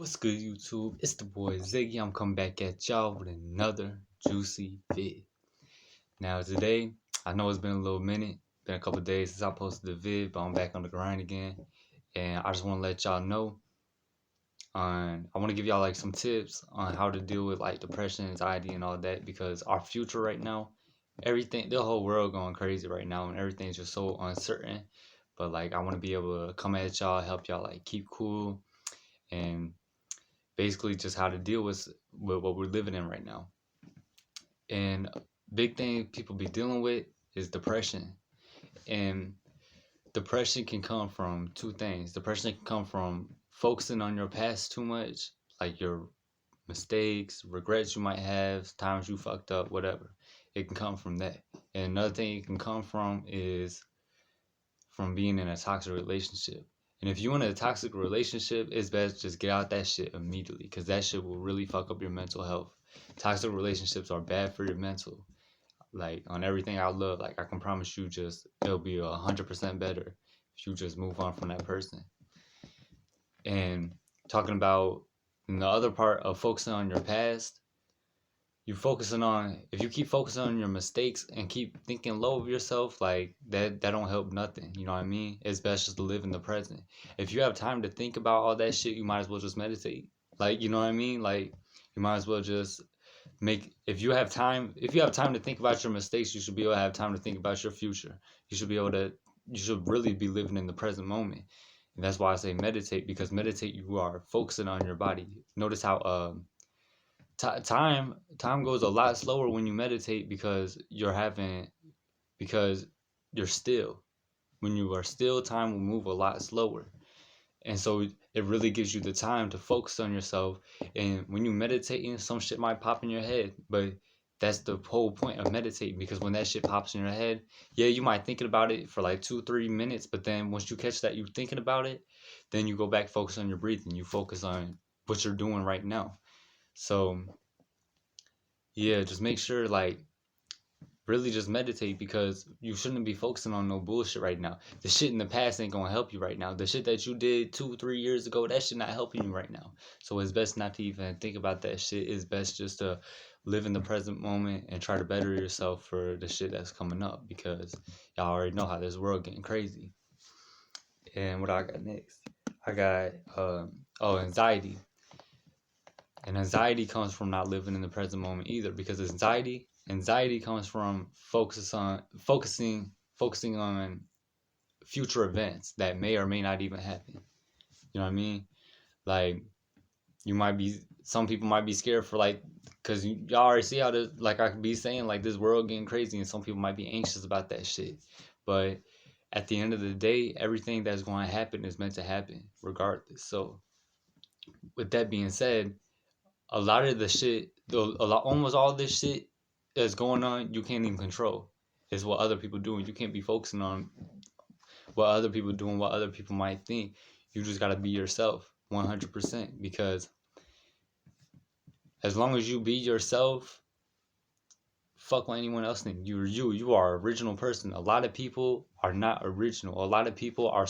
What's good, YouTube? It's the boy Ziggy. I'm coming back at y'all with another juicy vid. Now today, I know it's been a little minute, been a couple days since I posted the vid, but I'm back on the grind again. And I just want to let y'all know, I want to give y'all like some tips on how to deal with like depression, anxiety, and all that, because our future right now, everything, the whole world going crazy right now, and everything's just so uncertain. But like, I want to be able to come at y'all, help y'all like keep cool, and basically just how to deal with what we're living in right now. And big thing people be dealing with is depression. And depression can come from two things. Depression can come from focusing on your past too much, like your mistakes, regrets you might have, times you fucked up, whatever. It can come from that. And another thing it can come from is from being in a toxic relationship. And if you're in a toxic relationship, it's best just get out that shit immediately, because that shit will really fuck up your mental health. Toxic relationships are bad for your mental. Like, on everything I love, like, I can promise you just, it'll be 100% better if you just move on from that person. And talking about the other part of focusing on your past, if you keep focusing on your mistakes and keep thinking low of yourself, like that don't help nothing. You know what I mean? It's best just to live in the present. If you have time to think about all that shit, you might as well just meditate. Like, you know what I mean? Like, you might as well just if you have time to think about your mistakes, you should be able to have time to think about your future. You should really be living in the present moment. And that's why I say meditate, because meditate, you are focusing on your body. Notice how time goes a lot slower when you meditate, because you're still. When you are still, time will move a lot slower. And so it really gives you the time to focus on yourself. And when you meditating, some shit might pop in your head, but that's the whole point of meditating, because when that shit pops in your head, yeah, you might thinking about it for like 2-3 minutes, but then once you catch that you thinking about it, then you go back, focus on your breathing, you focus on what you're doing right now. So yeah, just make sure, like, really just meditate, because you shouldn't be focusing on no bullshit right now. The shit in the past ain't gonna help you right now. The shit that you did 2-3 years ago, that shit not helping you right now. So it's best not to even think about that shit. It's best just to live in the present moment and try to better yourself for the shit that's coming up, because y'all already know how this world getting crazy. And what I got next? I got anxiety. And anxiety comes from not living in the present moment either, because anxiety comes from focusing on future events that may or may not even happen. You know what I mean? Like, some people might be scared for, like, because y'all already see how this, like I could be saying, like, this world getting crazy, and some people might be anxious about that shit. But at the end of the day, everything that's going to happen is meant to happen regardless. So with that being said, a lot of the shit, almost all this shit that's going on, you can't even control. It's what other people doing. You can't be focusing on what other people doing, what other people might think. You just gotta be yourself, 100%. Because as long as you be yourself, fuck what anyone else thinks. You are an original person. A lot of people are not original. A lot of people are.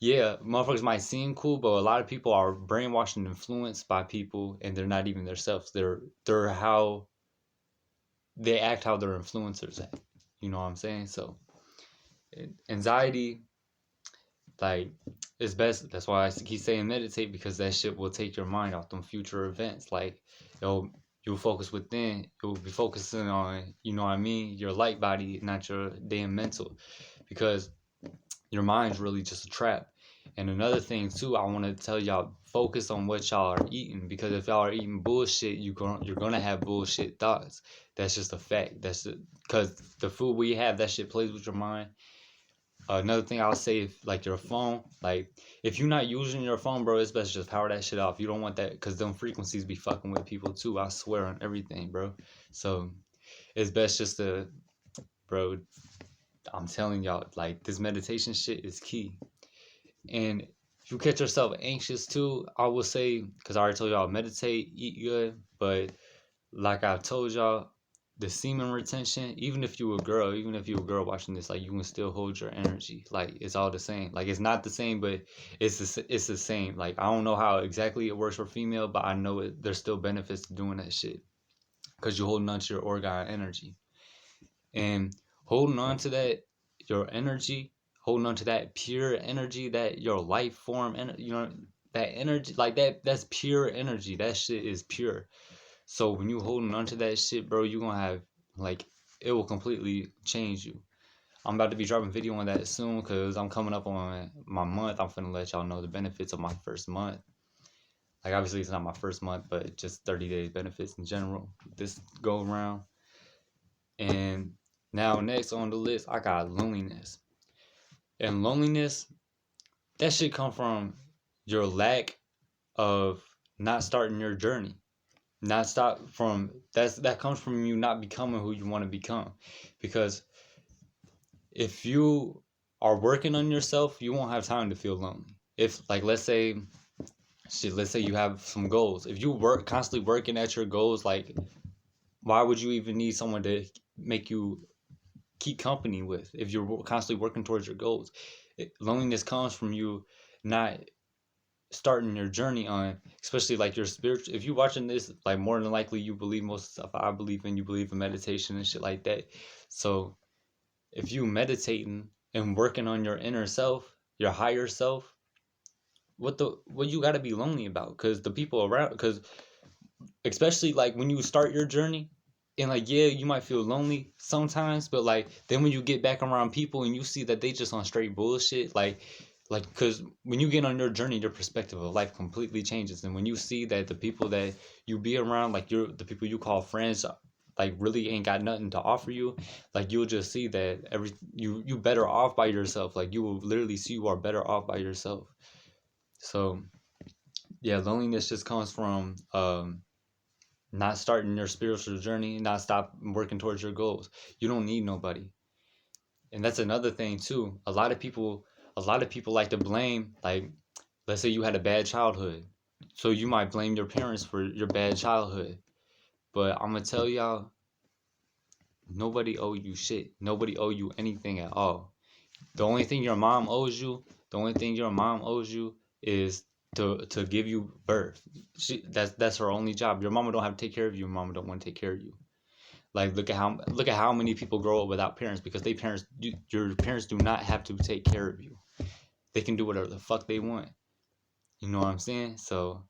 Yeah, motherfuckers might seem cool, but a lot of people are brainwashed and influenced by people, and they're not even themselves. They're how they act, how their influencers act. You know what I'm saying? So anxiety, like, it's best. That's why I keep saying meditate, because that shit will take your mind off them future events. Like, you'll focus within. You'll be focusing on, you know what I mean, your light body, not your damn mental, because your mind's really just a trap. And another thing too, I want to tell y'all, focus on what y'all are eating, because if y'all are eating bullshit, you're gonna have bullshit thoughts. That's just a fact. Because the food we have, that shit plays with your mind. Another thing I'll say, if like your phone, like, if you're not using your phone, bro, it's best just power that shit off. You don't want that, because them frequencies be fucking with people too. I swear on everything, bro. So it's best just to, bro, I'm telling y'all, like, this meditation shit is key. And if you catch yourself anxious too, I will say, because I already told y'all, meditate, eat good. But like I told y'all, the semen retention, even if you a girl watching this, like, you can still hold your energy. Like, it's all the same. Like, it's not the same, but it's the same. Like, I don't know how exactly it works for female, but I know there's still benefits to doing that shit, because you're holding on to your organ energy. And holding on to that, your energy, holding on to that pure energy, that your life form, and that energy, like, that's pure energy. That shit is pure. So when you holding on to that shit, bro, you gonna have, like, it will completely change you. I'm about to be dropping video on that soon, because I'm coming up on my month. I'm finna let y'all know the benefits of my first month. Like, obviously it's not my first month, but just 30 days benefits in general this go around. And now next on the list, I got loneliness. And loneliness, that shit come from your lack of not starting your journey. That comes from you not becoming who you want to become. Because if you are working on yourself, you won't have time to feel lonely. If, like, let's say you have some goals. If you constantly working at your goals, like, why would you even need someone to make you keep company with if you're constantly working towards your goals? Loneliness comes from you not starting your journey on, especially like your spiritual. If you're watching this, like, more than likely you believe most stuff I believe in. You believe in meditation and shit like that. So if you meditating and working on your inner self, your higher self, what you got to be lonely about? Because the people around, because especially like when you start your journey, and, like, yeah, you might feel lonely sometimes, but, like, then when you get back around people and you see that they just on straight bullshit, like, because when you get on your journey, your perspective of life completely changes. And when you see that the people that you be around, like, the people you call friends, like, really ain't got nothing to offer you, like, you'll just see that you better off by yourself. Like, you will literally see you are better off by yourself. So yeah, loneliness just comes from not starting your spiritual journey, not stop working towards your goals. You don't need nobody. And that's another thing too. A lot of people like to blame, like, let's say you had a bad childhood. So you might blame your parents for your bad childhood. But I'm gonna tell y'all, nobody owe you shit. Nobody owe you anything at all. The only thing your mom owes you is to give you birth. That's her only job. Your mama don't have to take care of you. Your mama don't want to take care of you. Like, look at how many people grow up without parents, because your parents do not have to take care of you. They can do whatever the fuck they want. You know what I'm saying? So,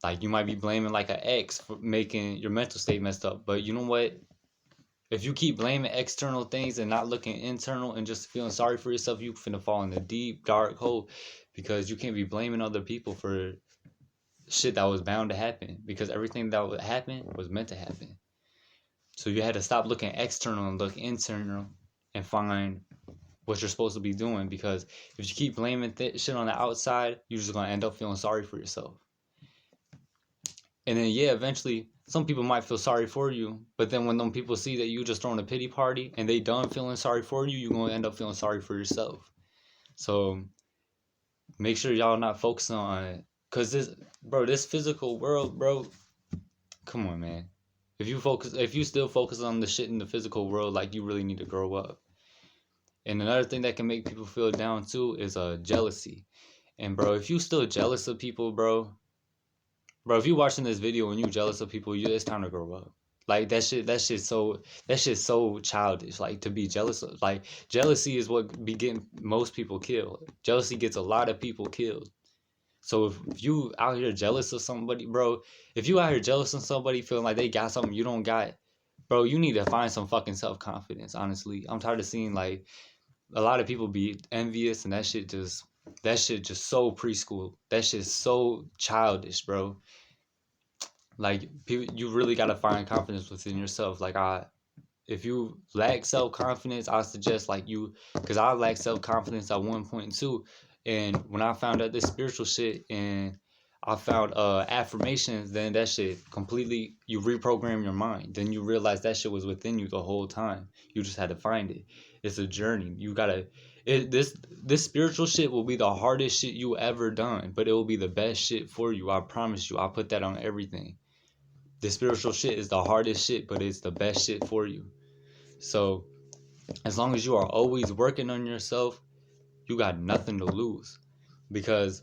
like, you might be blaming, like, an ex for making your mental state messed up, but you know what? If you keep blaming external things and not looking internal and just feeling sorry for yourself, you finna fall in a deep, dark hole, because you can't be blaming other people for shit that was bound to happen, because everything that would happen was meant to happen. So you had to stop looking external and look internal and find what you're supposed to be doing, because if you keep blaming shit on the outside, you're just gonna end up feeling sorry for yourself. And then, yeah, eventually some people might feel sorry for you, but then when them people see that you just throwing a pity party and they done feeling sorry for you, you're gonna end up feeling sorry for yourself. So make sure y'all not focusing on it, cause this physical world, bro. Come on, man. If you still focus on the shit in the physical world, like, you really need to grow up. And another thing that can make people feel down too is jealousy. And, bro, if you still jealous of people, bro, if you watching this video and you jealous of people, it's time to grow up. Like, that shit's so childish. Like, to be jealous of, like, jealousy is what be getting most people killed. Jealousy gets a lot of people killed. So if you out here jealous of somebody, bro, if you out here jealous of somebody feeling like they got something you don't got, bro, you need to find some fucking self-confidence, honestly. I'm tired of seeing, like, a lot of people be envious, and that shit just so preschool. That shit's so childish, bro. Like, people, you really gotta find confidence within yourself. Like, if you lack self-confidence, I suggest, like, because I lacked self-confidence at one point too. And when I found out this spiritual shit and I found affirmations, then that shit completely, you reprogram your mind. Then you realize that shit was within you the whole time. You just had to find it. It's a journey. You gotta this spiritual shit will be the hardest shit you ever done, but it will be the best shit for you. I promise you. I put that on everything. The spiritual shit is the hardest shit, but it's the best shit for you. So as long as you are always working on yourself, you got nothing to lose. Because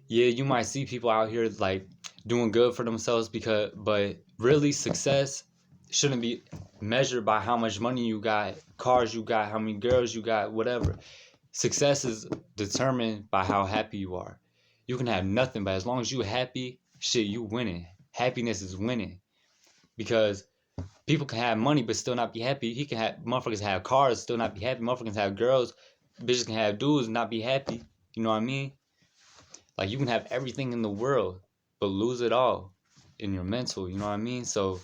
yeah, you might see people out here like doing good for themselves, but really success shouldn't be measured by how much money you got, cars you got, how many girls you got, whatever. Success is determined by how happy you are. You can have nothing, but as long as you happy, shit, you winning. Happiness is winning. Because people can have money but still not be happy. He can have motherfuckers have cars, still not be happy. Motherfuckers have girls, bitches can have dudes, not be happy. You know what I mean? Like you can have everything in the world, but lose it all in your mental. You know what I mean? So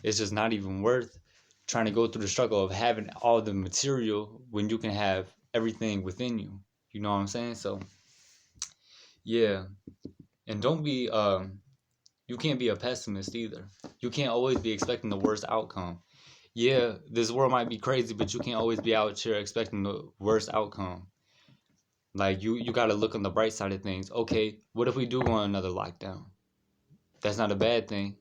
it's just not even worth trying to go through the struggle of having all the material when you can have everything within you. You know what I'm saying? So yeah, and don't be you can't be a pessimist either. You can't always be expecting the worst outcome. Yeah, this world might be crazy, but you can't always be out here expecting the worst outcome. Like you got to look on the bright side of things. Okay, what if we do go on another lockdown? That's not a bad thing.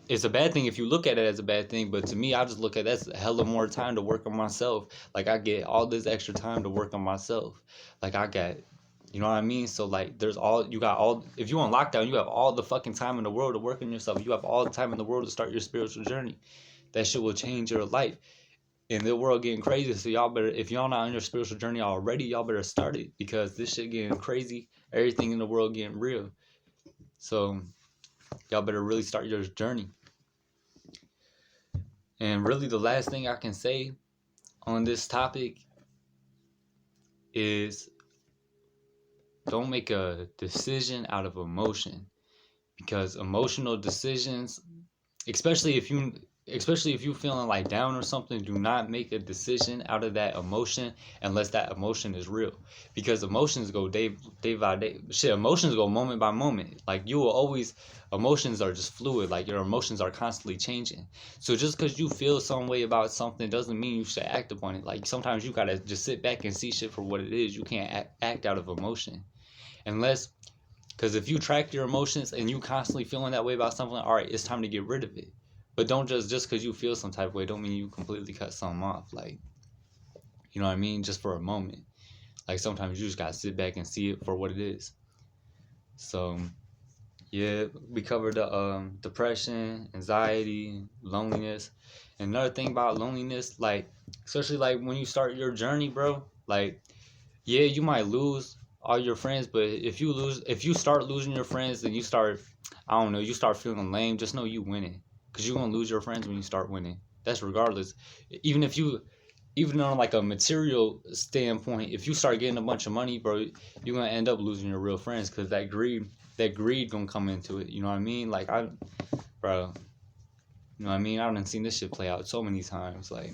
It's a bad thing if you look at it as a bad thing, but to me, I just look at that's a hell of more time to work on myself. Like I get all this extra time to work on myself. Like I got, you know what I mean? So like, you got all. If you on lockdown, you have all the fucking time in the world to work on yourself. You have all the time in the world to start your spiritual journey. That shit will change your life. And the world getting crazy, so y'all better, if y'all not on your spiritual journey already, y'all better start it because this shit getting crazy. Everything in the world getting real. So y'all better really start your journey. And really the last thing I can say on this topic is don't make a decision out of emotion, because emotional decisions, especially if you feeling like down or something, do not make a decision out of that emotion unless that emotion is real. Because emotions go day by day. Shit, emotions go moment by moment. Like you will always, emotions are just fluid. Like your emotions are constantly changing. So just because you feel some way about something doesn't mean you should act upon it. Like sometimes you gotta just sit back and see shit for what it is. You can't act out of emotion unless, because if you track your emotions and you constantly feeling that way about something, all right, it's time to get rid of it. But don't just because you feel some type of way, don't mean you completely cut something off. Like, you know what I mean? Just for a moment. Like sometimes you just gotta sit back and see it for what it is. So yeah, we covered the depression, anxiety, loneliness. And another thing about loneliness, like especially like when you start your journey, bro, like yeah, you might lose all your friends, but if you start losing your friends, then you start, I don't know, you start feeling lame. Just know you winning, cause you're gonna lose your friends when you start winning. That's regardless. Even if you, even on like a material standpoint, if you start getting a bunch of money, bro, you're gonna end up losing your real friends, cause that greed gonna come into it. You know what I mean? Like bro, you know what I mean? I done seen this shit play out so many times, like.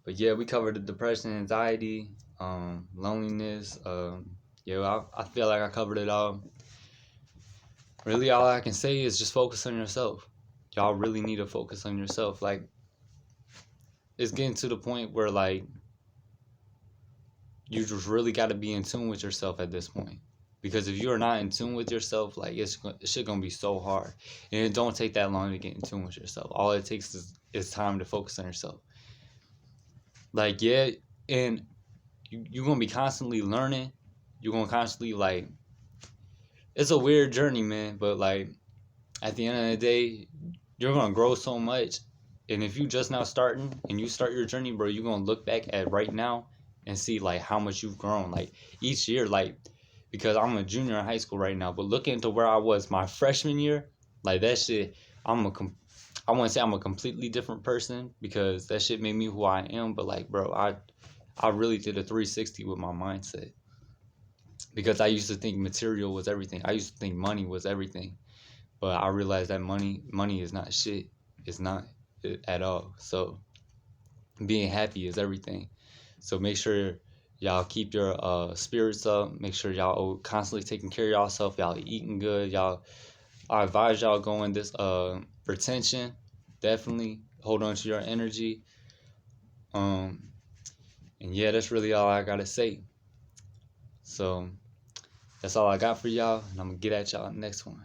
But yeah, we covered the depression, anxiety, loneliness. Yeah, I feel like I covered it all. Really, all I can say is just focus on yourself. Y'all really need to focus on yourself. Like, it's getting to the point where, like, you just really got to be in tune with yourself at this point. Because if you're not in tune with yourself, like, it's shit gonna be so hard. And it don't take that long to get in tune with yourself. All it takes is time to focus on yourself. Like, yeah, and you're gonna be constantly learning. You're gonna constantly like, it's a weird journey, man, but like at the end of the day, you're gonna grow so much. And if you just now starting and you start your journey, bro, you're gonna look back at right now and see like how much you've grown. Like each year, like, because I'm a junior in high school right now, but looking to where I was my freshman year, like that shit, I wouldn't say I'm a completely different person because that shit made me who I am, but like, bro, I really did a 360 with my mindset. Because I used to think material was everything. I used to think money was everything. But I realized that money is not shit. It's not at all. So being happy is everything. So make sure y'all keep your spirits up. Make sure y'all constantly taking care of yourself. Y'all eating good. I advise y'all going this retention. Definitely hold on to your energy. Um and yeah, that's really all I gotta say. So that's all I got for y'all, and I'm gonna get at y'all next one.